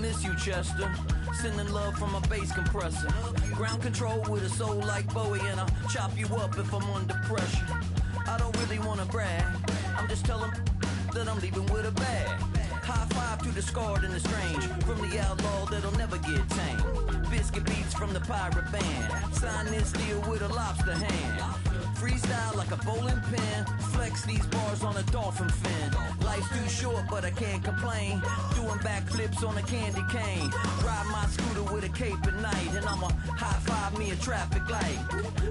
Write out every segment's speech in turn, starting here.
miss you, Chester. Sending love from a bass compressor. Ground control with a soul like Bowie, and I'll chop you up if I'm under pressure. I don't really wanna brag, I'm just telling that I'm leaving with a bag. High five to the scarred and the strange, from the outlaw that'll never get tamed. Biscuit beats from the pirate band, sign this deal with a lobster hand. Freestyle like a bowling pin, flex these bars on a dolphin fin. Life's too short but I can't complain, doing backflips on a candy cane. Ride my scooter with a cape at night, and I'ma high five me a traffic light.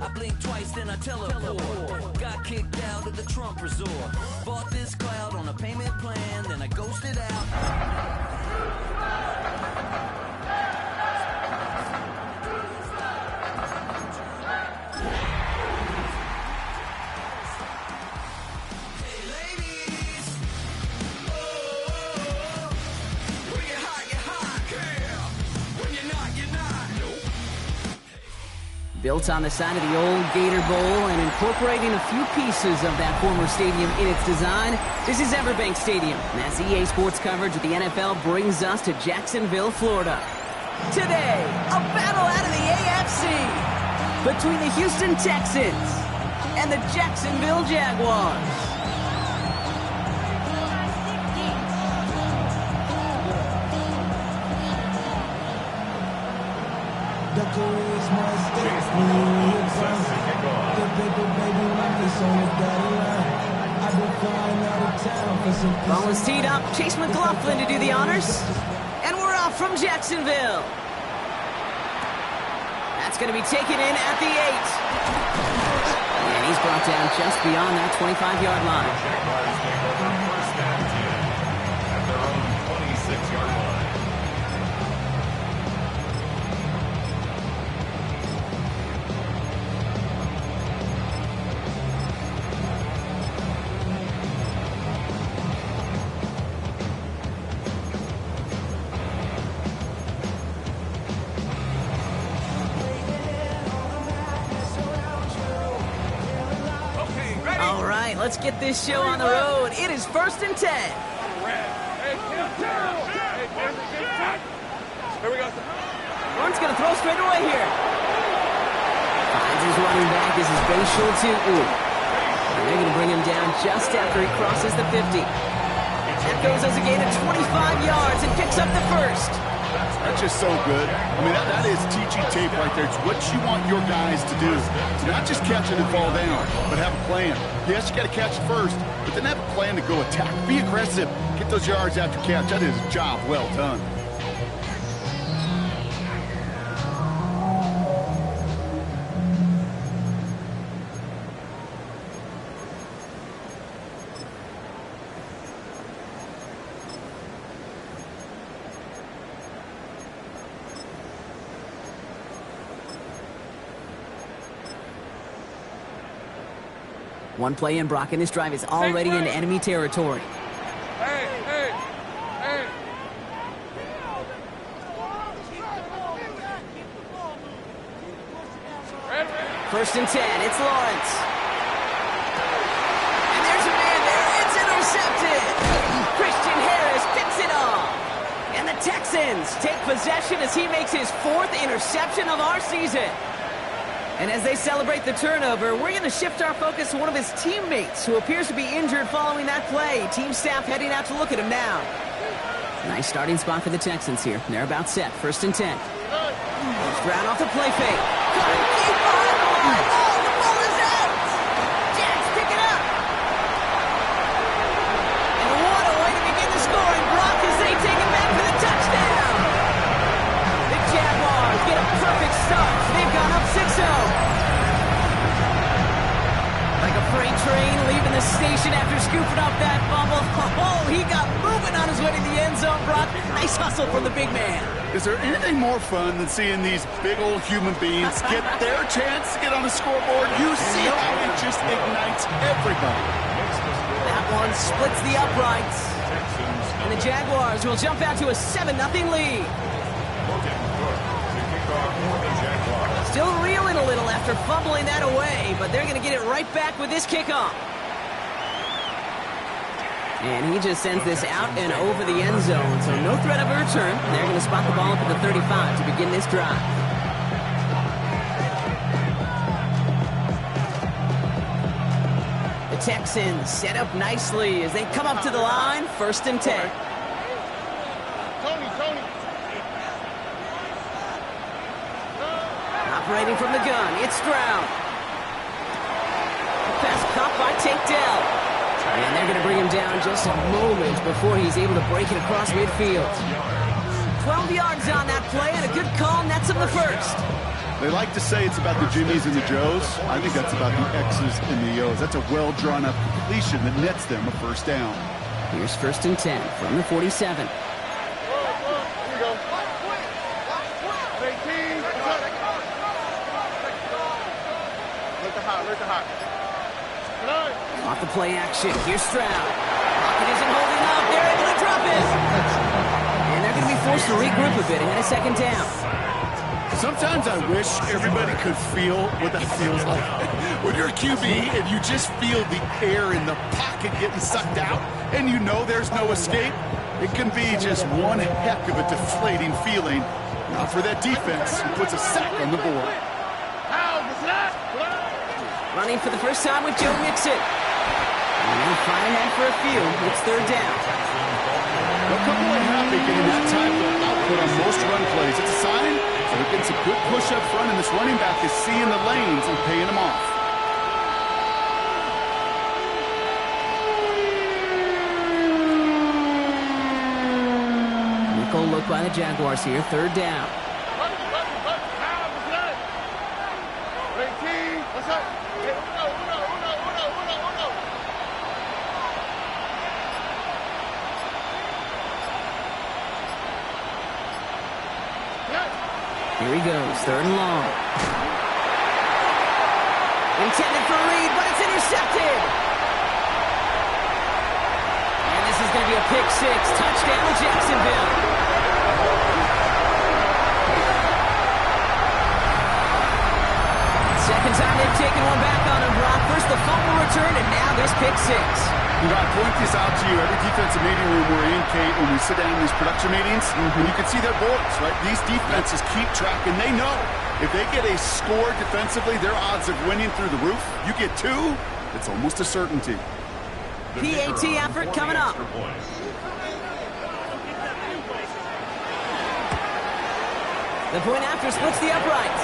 I blink twice then I teleport, got kicked out of the Trump resort. Bought this cloud on a payment plan, then I ghosted out. Built on the side of the old Gator Bowl and incorporating a few pieces of that former stadium in its design, this is Everbank Stadium. And as EA Sports coverage of the NFL brings us to Jacksonville, Florida. Today, a battle out of the AFC between the Houston Texans and the Jacksonville Jaguars. Ball is teed up. Chase McLaughlin to do the honors. And we're off from Jacksonville. That's going to be taken in at the 8. And he's brought down just beyond that 25-yard line. Jaguars take over first and 10 at their own 26-yard line. Let's get this show on the road. It is 1st and 10. Here we go. Lawrence going to throw straight away here. Finds his running back. This is Ben Schultz. And they're going to bring him down just after he crosses the 50. That goes as a gain of 25 yards and picks up the first. That's just so good. I mean, that is teaching tape right there. It's what you want your guys to do. To not just catch it and fall down, but have a plan. Yes, you got to catch it first, but then have a plan to go attack. Be aggressive. Get those yards after catch. That is a job well done. One play in, Brock, and this drive is already into enemy territory. Hey. 1st and 10, it's Lawrence. And there's a man there, it's intercepted. Christian Harris picks it off. And the Texans take possession as he makes his 4th interception of our season. And as they celebrate the turnover, we're going to shift our focus to one of his teammates who appears to be injured following that play. Team staff heading out to look at him now. Nice starting spot for the Texans here. They're about set. 1st and 10. First round off the play fake. The ball is out. Jags pick it up. And what a way to begin the scoring. Brock as they take it back for the touchdown. The Jaguars get a perfect start. They've gone up 6-0. Like a freight train leaving the station after scooping up that fumble. Oh, he got moving on his way to the end zone, Brock. Nice hustle from the big man. Is there anything more fun than seeing these big old human beings get their chance to get on the scoreboard? You see how it just ignites everybody. That one splits the uprights. And the Jaguars will jump out to a 7-0 lead. Still reeling a little after fumbling that away, but they're going to get it right back with this kickoff. And he just sends this out and over the end zone, so no threat of a return. They're going to spot the ball up at the 35 to begin this drive. The Texans set up nicely as they come up to the line, 1st and 10. Operating from the gun, it's Stroud. Pass caught by Tank Dell. And they're going to bring him down just a moment before he's able to break it across midfield. 12 yards on that play, and a good call nets him the first. They like to say it's about the Jimmies and the Joes. I think that's about the X's and the O's. That's a well-drawn-up completion that nets them a 1st down. Here's 1st and 10 from the 47. Here we go. Let the hot. Off the play action. Here's Stroud. Pocket isn't holding up. They're able to drop it. And they're going to be forced to regroup a bit ahead of 2nd down. Sometimes I wish everybody could feel what that feels like. When you're a QB and you just feel the air in the pocket getting sucked out and you know there's no escape, it can be just one heck of a deflating feeling. Not for that defense who puts a sack on the board. Running for the first time with Joe Mixon. And they'll fly ahead for a few. It's 3rd down. A couple ain't happy getting that type of output on most run plays. It's a sign that they're getting some good push up front, and this running back is seeing the lanes and paying them off. Nickel look by the Jaguars here. 3rd down. Here he goes, 3rd and long. Intended for a lead, but it's intercepted. And this is going to be a pick 6. Touchdown, Jacksonville. Second time they've taken one back on him, Brock. First the fumble return, and now this pick 6. You know, I point this out to you every defensive meeting room we're in, Kate, when we sit down in these production meetings, and you can see their boards, right? These defenses keep track, and they know if they get a score defensively, their odds of winning through the roof. You get 2, it's almost a certainty. PAT effort coming up. The point after splits the uprights.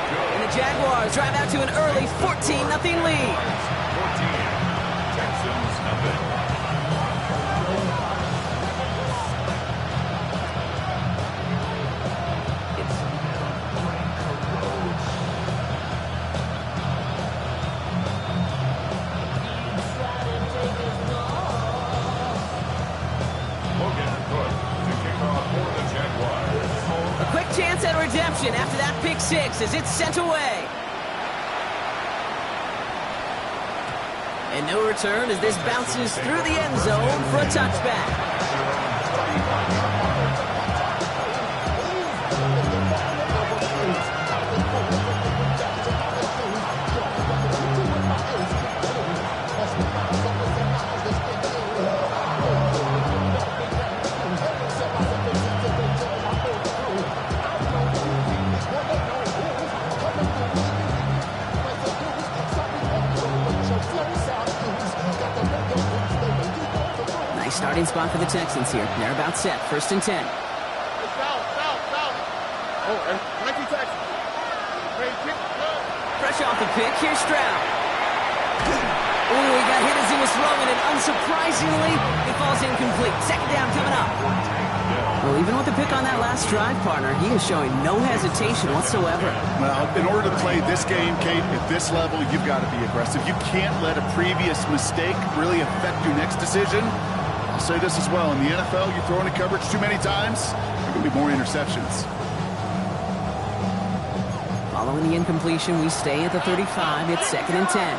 And the Jaguars drive out to an early 14-0 lead. 14. Texans nothing. A quick chance at redemption after that pick 6 as it's sent away. And no return as this bounces through the end zone for a touchback. Nice starting spot for the Texans here. They're about set. 1st and 10. Fresh off the pick, here's Stroud. Ooh, he got hit as he was throwing it. Unsurprisingly, it falls incomplete. 2nd down coming up. Well, even with the pick on that last drive, partner, he is showing no hesitation whatsoever. Well, in order to play this game, Kate, at this level, you've got to be aggressive. You can't let a previous mistake really affect your next decision. I'll say this as well. In the NFL, you throw into coverage too many times, there are going to be more interceptions. Following the incompletion, we stay at the 35. It's 2nd and 10.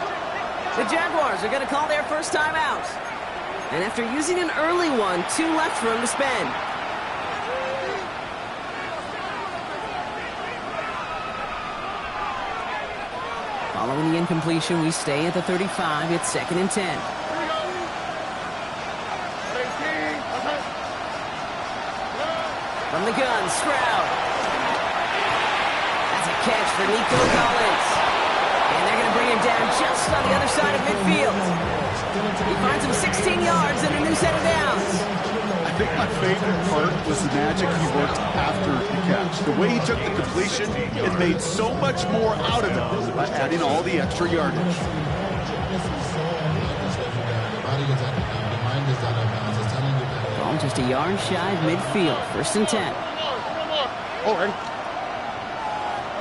The Jaguars are going to call their first time out. And after using an early one, 2 left for him to spend. Following the incompletion, we stay at the 35. It's 2nd and 10. From the gun, Stroud. That's a catch for Nico Collins. And they're going to bring him down just on the other side of midfield. He finds him 16 yards and a new set of downs. I think my favorite part was the magic he worked after the catch. The way he took the completion and made so much more out of it by adding all the extra yardage. Ball just a yard shy of midfield. 1st and 10. Oh, ready?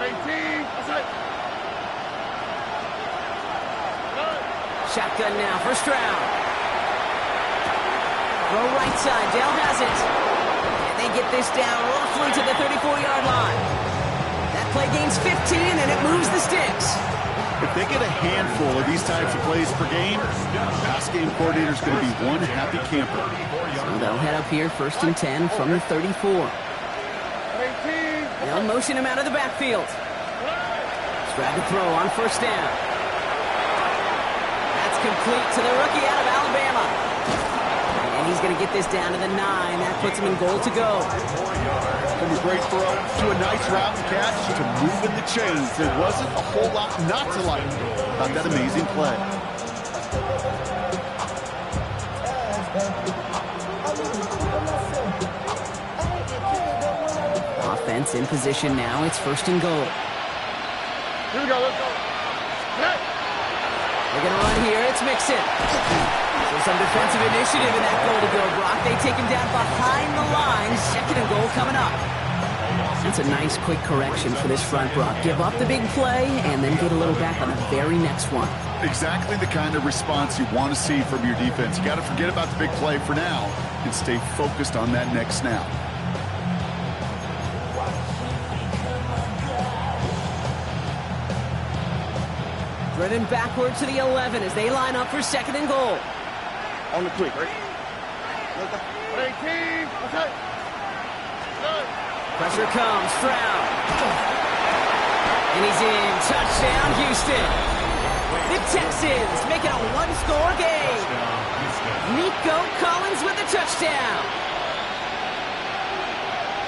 18. Shotgun now for Stroud. Throw right side. Dale has it. And they get this down roughly to the 34-yard line. That play gains 15, and it moves the sticks. If they get a handful of these types of plays per game, pass game coordinator's going to be one happy camper. So they'll head up here 1st and 10 from the 34. They'll motion him out of the backfield. Stroud to throw on 1st down. That's complete to the rookie out of Alabama. And he's going to get this down to the 9. That puts him in goal to go. From a great throw to a nice route and catch to moving the chains. There wasn't a whole lot not to like about that amazing play. Offense in position now. It's 1st and goal. Here we go, let's go. They're going to run here. It's Mixon. So some defensive initiative in that goal to go, Brock. They take him down behind the line. 2nd and goal coming up. That's a nice quick correction for this front, Brock. Give up the big play and then get a little back on the very next one. Exactly the kind of response you want to see from your defense. You got to forget about the big play for now and stay focused on that next snap. Running backward to the 11 as they line up for 2nd and goal. On the quick, right? 18. Okay. Pressure comes. Stroud. And he's in. Touchdown, Houston. The Texans make it a one-score game. Nico Collins with the touchdown.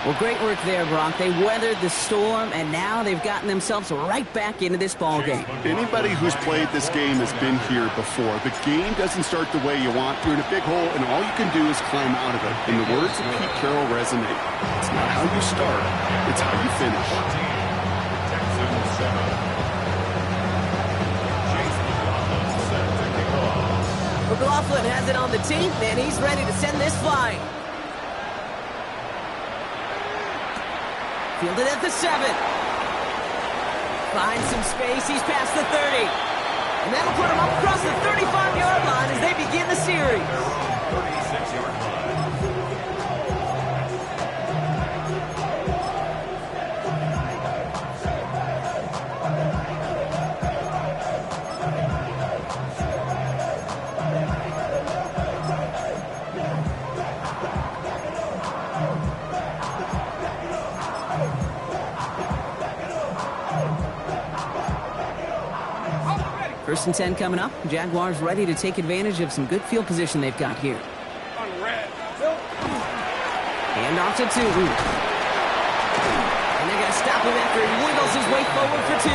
Well, great work there, Brock. They weathered the storm, and now they've gotten themselves right back into this ball game. Anybody who's played this game has been here before. The game doesn't start the way you want. You're in a big hole, and all you can do is climb out of it. And the words of Pete Carroll resonate. It's not how you start, it's how you finish. McLaughlin has it on the team, and he's ready to send this flying. Fielded at the 7. Finds some space. He's past the 30. And that'll put him up across the 35-yard line as they begin the series. 36-yard line. First and 10 coming up. Jaguars ready to take advantage of some good field position they've got here. Hand off to Tootin. And they're going to stop him after he wiggles his way forward for 2.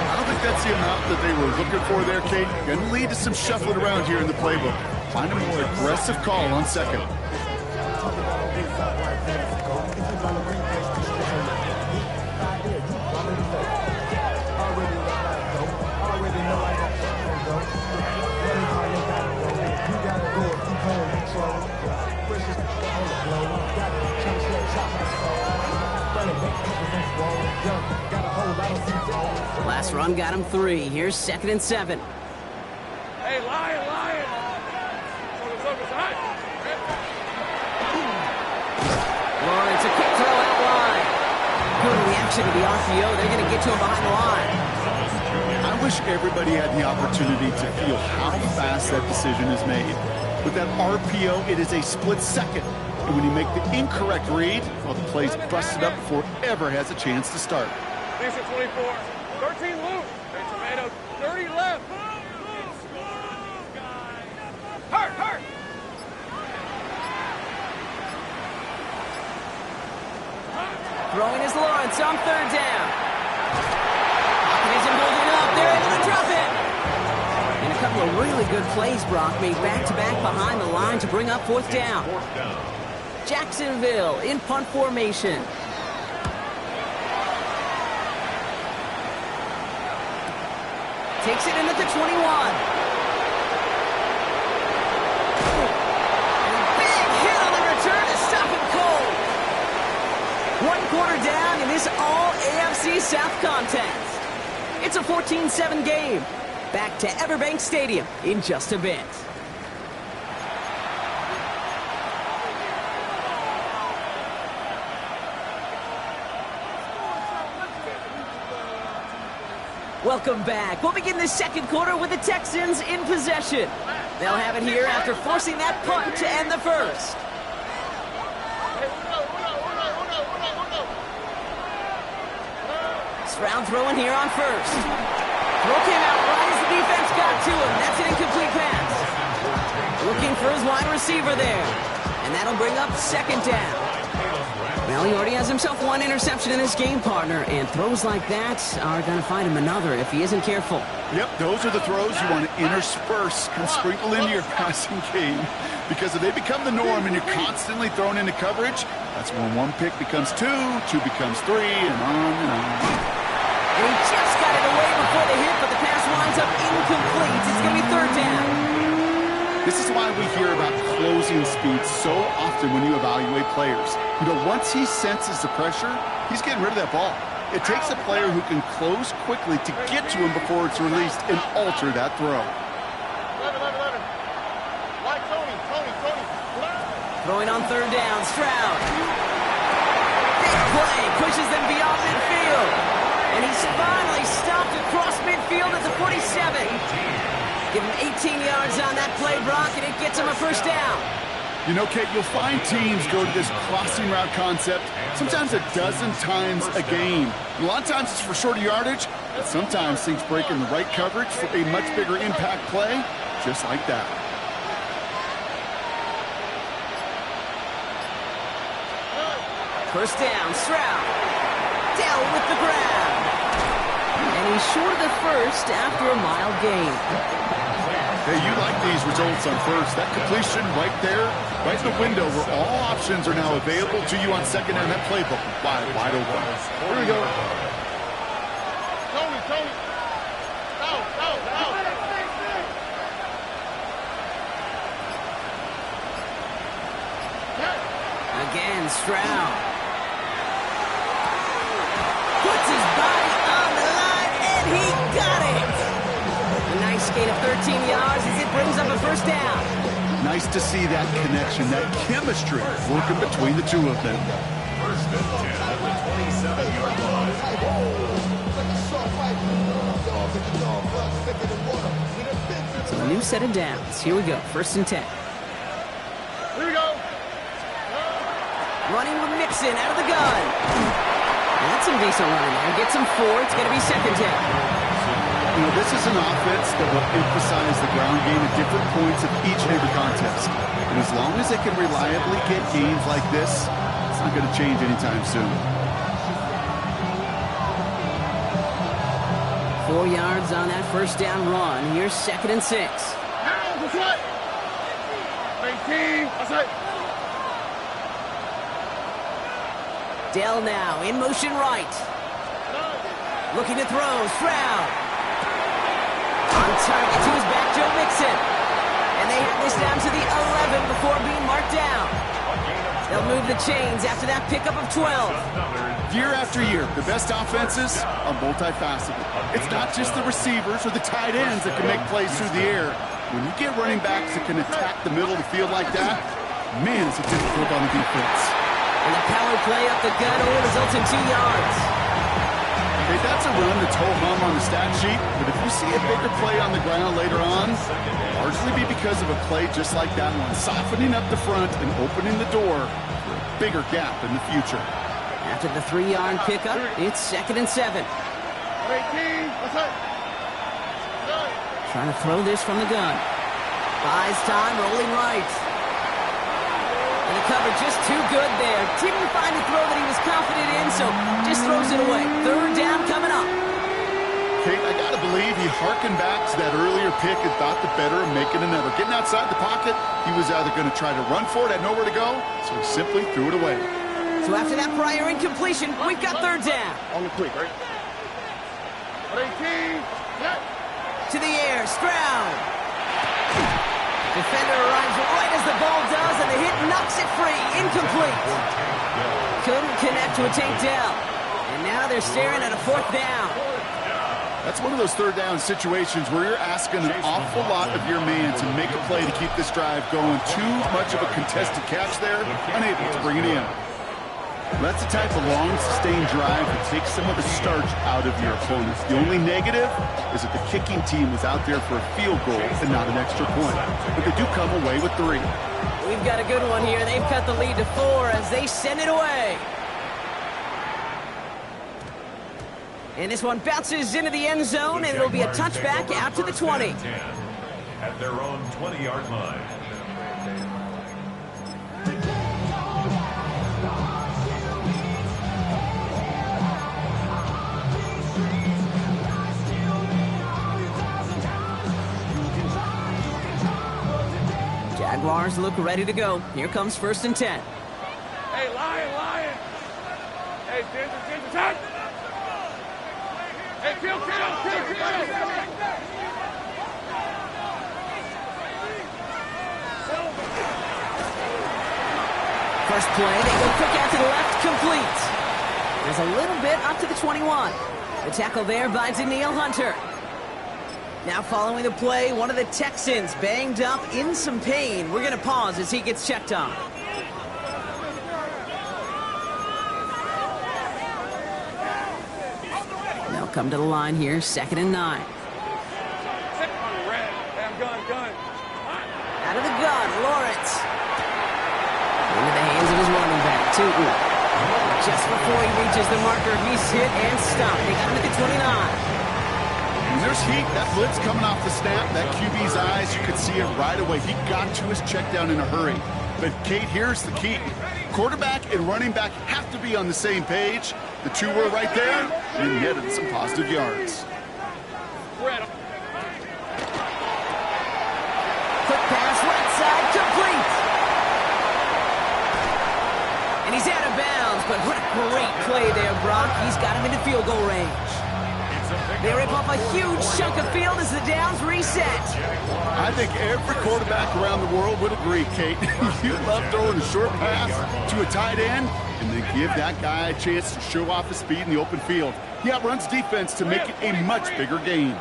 I don't think that's the amount that they were looking for there, Kate. Going to lead to some shuffling around here in the playbook. Find a more aggressive call on 2nd. Last run got him 3. Here's 2nd and 7. Hey, Lion! Lawrence, a quick throw out wide. Good reaction to the RPO. They're going to get to him behind the line. I wish everybody had the opportunity to feel how fast that decision is made. With that RPO, it is a split second. And when you make the incorrect read, well, the play's busted up before it ever has a chance to start. Decent 24. 13 loose. Hey, Tomato, 30 left. Hurt! Throwing his Lawrence on third down. Hopkins isn't holding up. They're able to drop it. And a couple of really good plays, Brock, made back-to-back behind the line to bring up fourth down. Jacksonville in punt formation. Takes it in at the 21. And a big hit on the return to stop him cold. 1 quarter down in this all-AFC South contest. It's a 14-7 game. Back to Everbank Stadium in just a bit. Welcome back. We'll begin the second quarter with the Texans in possession. They'll have it here after forcing that punt to end the first. Stroud throwing here on first. Throw came out right as the defense got to him. That's an incomplete pass. Looking for his wide receiver there. And that'll bring up second down. Well, he already has himself 1 interception in this game, partner, and throws like that are going to find him another if he isn't careful. Yep, those are the throws you want to intersperse and sprinkle into your passing game, because if they become the norm and you're constantly thrown into coverage, that's when 1 pick becomes 2, 2 becomes 3, and on and on. And he just got it away before the hit, but the pass winds up incomplete. It's going to be third down. This is why we hear about closing speed so often when you evaluate players. You know, once he senses the pressure, he's getting rid of that ball. It takes a player who can close quickly to get to him before it's released and alter that throw. Throwing on third down, Stroud. Big play, pushes them beyond midfield. And he's finally stopped across midfield at the 47. Give him 18 yards on that play, Brock, and it gets him a first down. You know, Kate, you'll find teams go to this crossing route concept sometimes a dozen times a game. And a lot of times it's for shorter yardage, but sometimes things break in the right coverage for a much bigger impact play, just like that. First down, Stroud. Dell with the grab. And he's short of the first after a mild gain. Hey, you like these results on first. That completion right there, right in the window where all options are now available to you on second down. That playbook wide open. Here we go. Tony. Out. Again, Stroud. Puts his body on the line, and he got it. A nice gain of 13 yards as it brings up a first down. Nice to see that connection, that chemistry working between the two of them. First and 10 at the 27-yard line. So a new set of downs. Here we go, first and 10. Here we go. Running with Mixon out of the gun. That's some decent running there. Gets him 4. It's going to be second down. You know, this is an offense that will emphasize the ground game at different points of each and every contest. And as long as they can reliably get gains like this, it's not going to change anytime soon. 4 yards on that first down run. Here's second and 6. That's right. 19. That's right. Dell now in motion right. Looking to throw. Stroud. On target to his back, Joe Mixon. And they hit this down to the 11 before being marked down. They'll move the chains after that pickup of 12. Year after year, the best offenses are multifaceted. It's not just the receivers or the tight ends that can make plays through the air. When you get running backs that can attack the middle of the field like that, man, is it difficult on the defense. And the power play up the gut only results in 2 yards. Okay, that's a run that's ho-hum on the stat sheet, but if you see a bigger play on the ground later on, it'll largely be because of a play just like that one, softening up the front and opening the door for a bigger gap in the future. After the 3-yard pickup, it's second and 7. 18. That's right. Trying to throw this from the gun. Buys time, rolling right. And the cover just too good there. Didn't find a throw that he was confident in, so just throws it away. Third down coming up. Kate, I got to believe he harkened back to that earlier pick and thought the better of making another. Getting outside the pocket, he was either going to try to run for it, had nowhere to go, so he simply threw it away. So after that prior incompletion, we've got third down. On the quick, right? 18. To the air, Stroud. Defender arrives right as the ball does, and the hit knocks it free. Incomplete. Couldn't connect to a takedown. And now they're staring at a fourth down. That's one of those third down situations where you're asking an awful lot of your man to make a play to keep this drive going. Too much of a contested catch there, unable to bring it in. That's the type of long, sustained drive that takes some of the starch out of your opponent. The only negative is that the kicking team was out there for a field goal and not an extra point. But they do come away with 3. We've got a good one here. They've cut the lead to 4 as they send it away. And this one bounces into the end zone, and it'll be a touchback out to the 20. At their own 20-yard line. Jaguars look ready to go. Here comes 1st and 10. Hey, Lion. Hey, Ginger, touch. Hey, kill. First play, they go quick out to the left, complete. There's a little bit up to the 21. The tackle there by Danielle Hunter. Now following the play, one of the Texans banged up in some pain. We're going to pause as he gets checked on. They'll come to the line here, 2nd and 9. Gun. Out of the gun, Lawrence. Into the hands of his running back, Tootin. Just before he reaches the marker, he's hit and stopped. They got him at the 29. There's heat. That blitz coming off the snap, that QB's eyes, you could see it right away. He got to his check down in a hurry. But, Kate, here's the key. Quarterback and running back have to be on the same page. The two were right there, and netted some positive yards. Quick pass, right side, complete. And he's out of bounds, but what a great play there, Brock. He's got him into field goal range. They rip off a huge chunk of field as the downs reset. I think every quarterback around the world would agree, Kate. You love throwing a short pass to a tight end and then give that guy a chance to show off his speed in the open field. He outruns defense to make it a much bigger game.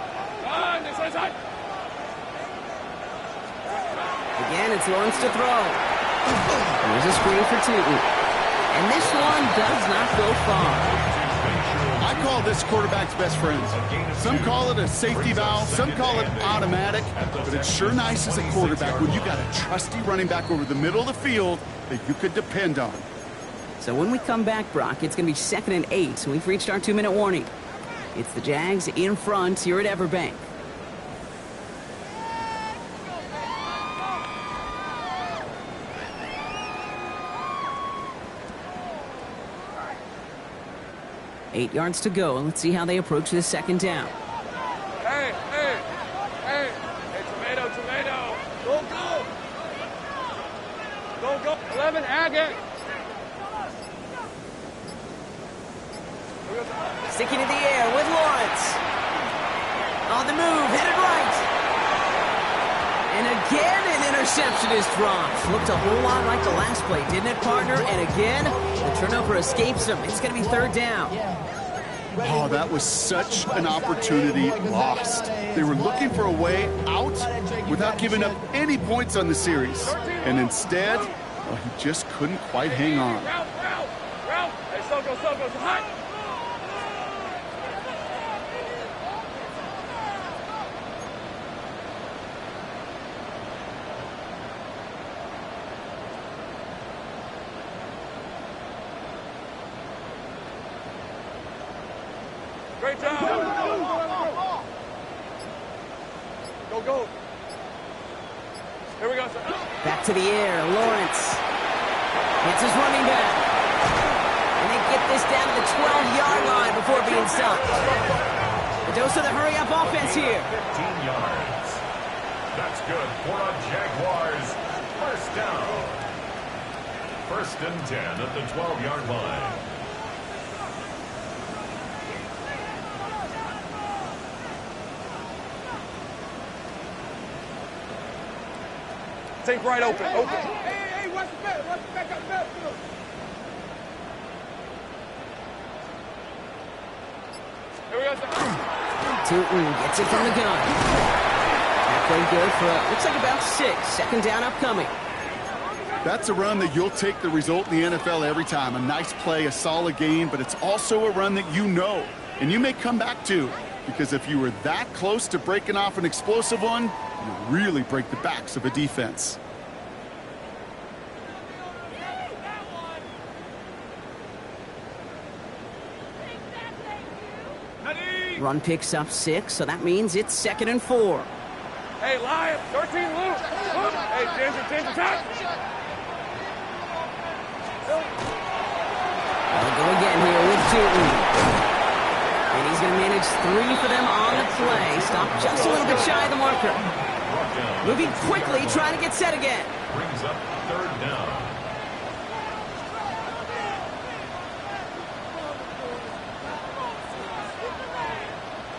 Again, it's Lawrence to throw. There's a screen for Tootin. And this one does not go far. I call this quarterback's best friend. Some call it a safety valve, some call it automatic, but it's sure nice as a quarterback when you got a trusty running back over the middle of the field that you could depend on. So when we come back, Brock, it's going to be 2nd and 8, so we've reached our 2-minute warning. It's the Jags in front here at Everbank. Eight yards to go, and let's see how they approach this 2nd down. Hey, tomato. Go. 11, Agate. Sticking in the air with Lawrence. On the move, headed right. And again, an interception is dropped. Looked a whole lot like the last play, didn't it, partner? And again, the turnover escapes him. It's going to be 3rd down. Oh, that was such an opportunity lost. They were looking for a way out without giving up any points on the series. And instead, well, he just couldn't quite hang on. Route. Hey, Soko, hot. Great job. Go. Here we go, sir. Back to the air, Lawrence. Hits his running back. And they get this down to the 12-yard line before being stopped. A dose of the hurry-up offense here. 15 yards. That's good for a Jaguars first down. First and 10 at the 12-yard line. Take right open. Hey, watch the back. Watch the back up back. Here we go. Tootin gets it from the gun. Halfway good for, looks like about 6. Second down upcoming. That's a run that you'll take the result in the NFL every time. A nice play, a solid gain, but it's also a run that you know, and you may come back to, because if you were that close to breaking off an explosive one, you really break the backs of a defense. Run picks up 6, so that means it's 2nd and 4. Hey, Lion, 13 loose. Hey, Ginger, touch. They'll go again here with Tootin. And he's going to manage 3 for them on the play. Stop just a little bit shy of the marker. Moving quickly, trying to get set again. Brings up third down.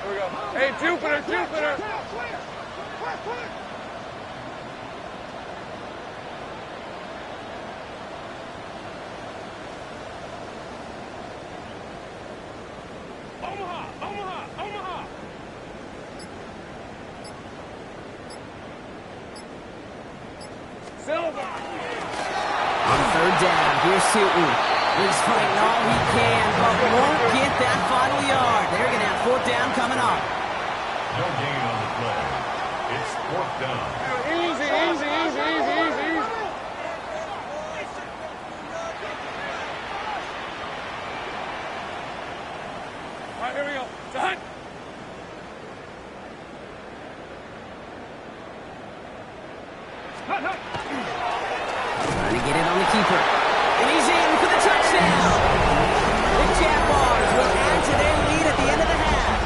Here we go. Hey, Jupiter. Omaha. Silver. On third down, here's Tootin. He's fighting all he can, but won't get that final yard. They're going to have 4th down coming up. No gain on the play. It's 4th down. Easy. All right, here we go. Done. Trying to get it on the keeper. And he's in for the touchdown. The Jaguars will add to their lead at the end of the half.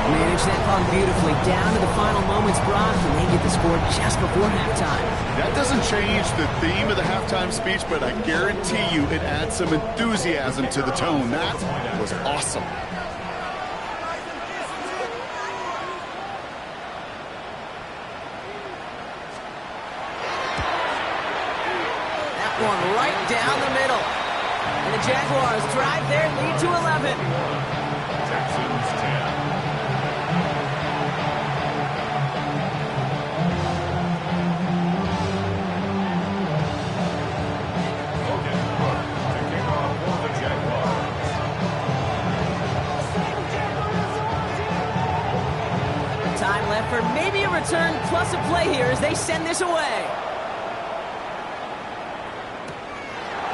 Managed that clock beautifully down to the final moments, Brock, and they get the score just before halftime. That doesn't change the theme of the halftime speech, but I guarantee you it adds some enthusiasm to the tone. That was awesome. That one right down the middle. And the Jaguars drive their lead to 11. Texans 10. Time left for maybe a return plus a play here as they send this away.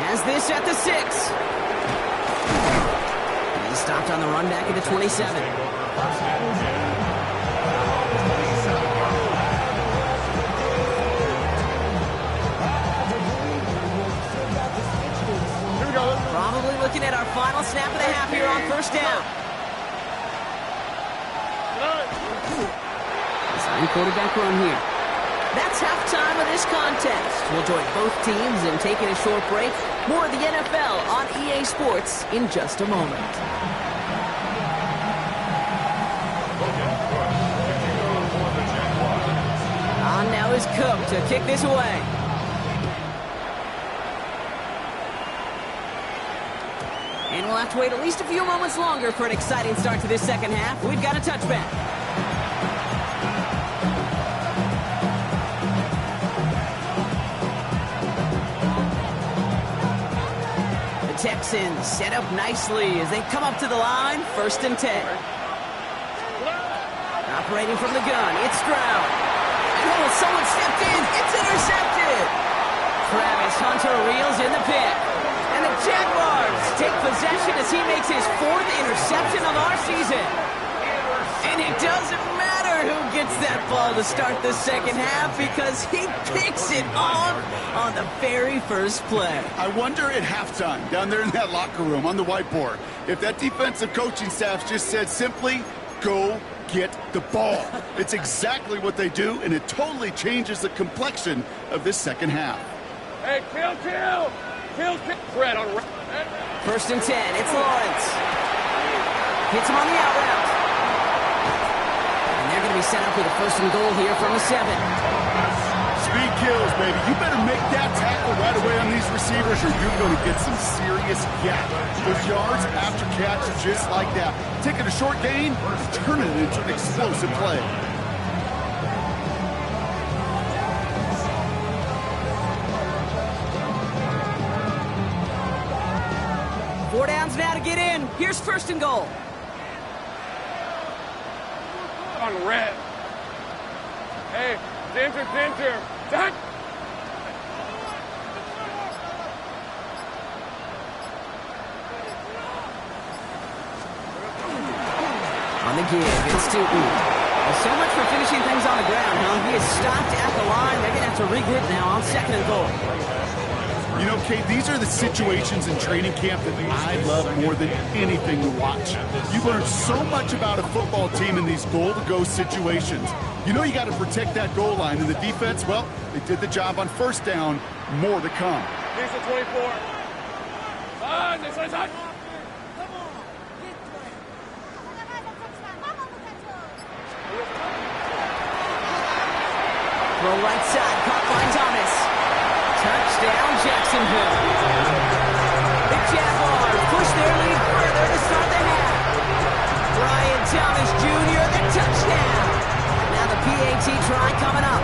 Has this at the 6. And he's stopped on the run back at the 27. Probably looking at our final snap of the half here on first down. Design quarterback run here. That's halftime of this contest. We'll join both teams in taking a short break. More of the NFL on EA Sports in just a moment. On now is Cook to kick this away. And we'll have to wait at least a few moments longer for an exciting start to this second half. We've got a touchback. Texans set up nicely as they come up to the line, 1st and 10. Operating from the gun, it's Stroud. Oh, someone stepped in, it's intercepted. Travis Hunter reels in the pick. And the Jaguars take possession as he makes his 4th interception of our season. And it doesn't matter who gets that ball to start the second half because he picks it off on the very first play. I wonder at halftime, down there in that locker room on the whiteboard, if that defensive coaching staff just said simply, go get the ball. It's exactly what they do, and it totally changes the complexion of this second half. Hey, kill. Fred on right. 1st and 10, it's Lawrence. Hits him on the out route. And they're going to be set up with a 1st and goal here from the 7. Speed kills, baby. You better make that tackle right away on these receivers or you're going to get some serious gap. Those yards after catch just like that. Taking a short gain, turning it into an explosive play. Four downs now to get in. Here's 1st and goal. On red. Hey, Dinter. Duck. On the give, it's Stooten. Well, so much for finishing things on the ground, huh? He is stopped at the line. They're going to have to regroup now on 2nd and goal. You know, Kate, these are the situations in training camp that I love more than anything to watch. You learn so much about a football team in these goal-to-go situations. You know you got to protect that goal line, and the defense, well, they did the job on 1st down. More to come. Here's the 24. This is hot. Throw right side, caught by Thomas. Touchdown, Jacksonville. The Jaguars push their lead further to start the half. Brian Thomas Jr., the touchdown. Now the PAT try coming up.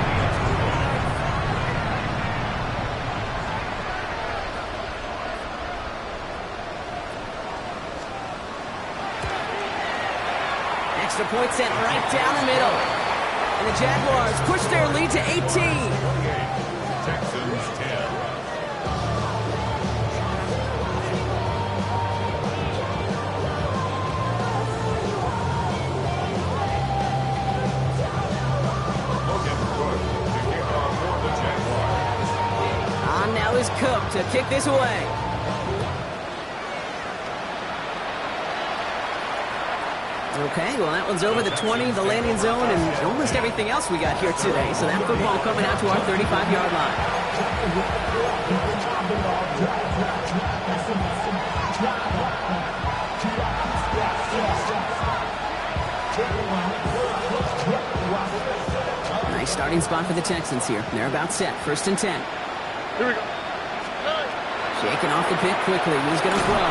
Extra point sent right down the middle. And the Jaguars push their lead to 18. Texans 10. On now is Cook to kick this away. Okay, well, that one's over the 20, the landing zone, and almost everything else we got here today. So that football coming out to our 35-yard line. Nice starting spot for the Texans here. They're about set. 1st and 10. Here we go. Shaking off the pick quickly. He's going to throw.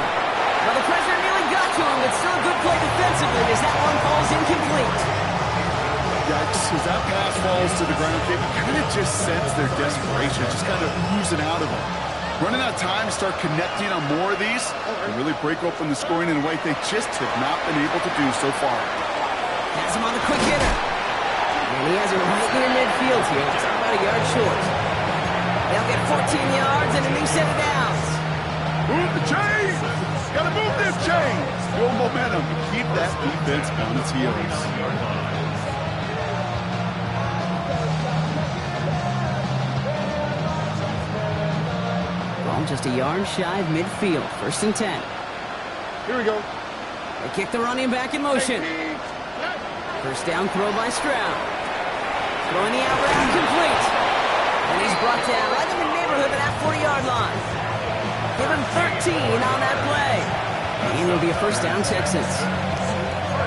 Well, the pressure nearly got to him, but still a good play defensively as that one falls incomplete. Yikes, as that pass falls to the ground, you kind of just sense their desperation, just kind of oozing out of them. Running out of time, start connecting on more of these, and really break open the scoring in a way they just have not been able to do so far. Has him on the quick hitter. And he has it right near midfield here. It's about a yard short. They'll get 14 yards and a new set of downs. Move the chains! Gotta move this chain! Build momentum and keep that defense on its heels. Ball just a yard shy of midfield. 1st and 10. Here we go. They kick the running back in motion. 1st down throw by Stroud. Throwing the out route complete. And he's brought down right in the neighborhood of that 40-yard line. Give him 13 on that play. And it'll be a 1st down, Texans.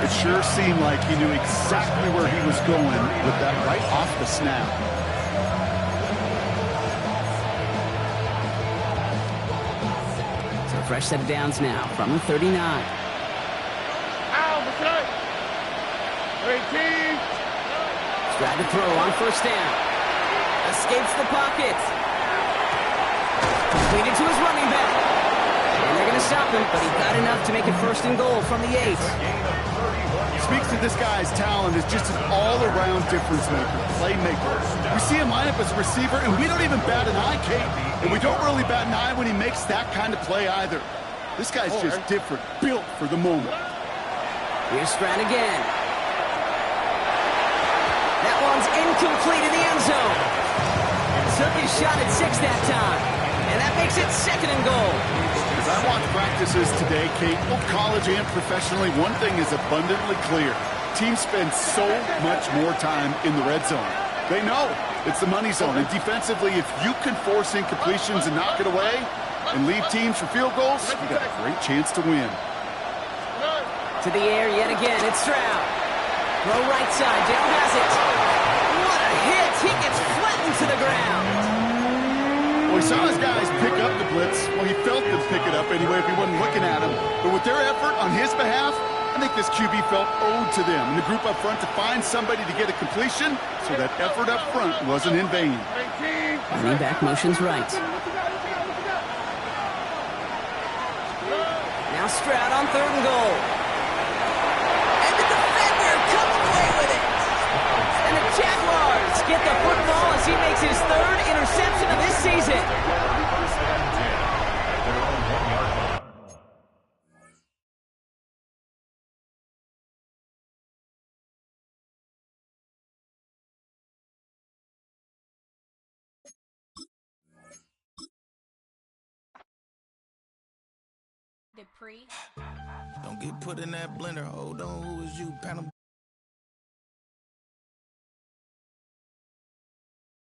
It sure seemed like he knew exactly where he was going with that right off the snap. So a fresh set of downs now from the 39. Ow, McKay. 18. Stroud to throw on 1st down. Escapes the pocket. Completed to his running back. And they're going to stop him, but he got enough to make it 1st and goal from the 8. Speaks to this guy's talent as just an all-around difference maker, playmaker. We see him line up as a receiver, and we don't even bat an eye, Kate. And we don't really bat an eye when he makes that kind of play either. This guy's just different, built for the moment. Here's Stroud again. That one's incomplete in the end zone. Took his shot at 6 that time. And that makes it 2nd and goal. As I watch practices today, Kate, both college and professionally, one thing is abundantly clear. Teams spend so much more time in the red zone. They know it's the money zone. And defensively, if you can force incompletions and knock it away and leave teams for field goals, you got a great chance to win. To the air yet again. It's Stroud. Throw right side. Dale has it. What a hit. He gets flattened to the ground. Well, he saw his guys pick up the blitz. Well, he felt them pick it up anyway if he wasn't looking at him. But with their effort on his behalf, I think this QB felt owed to them and the group up front to find somebody to get a completion, so that effort up front wasn't in vain. Running back motions right. Now Stroud on 3rd and goal. And the defender comes away with it. And the Jaguars get the football as he makes his 3rd interception of this season. Don't get put in that blender. Hold on, who is you? Panel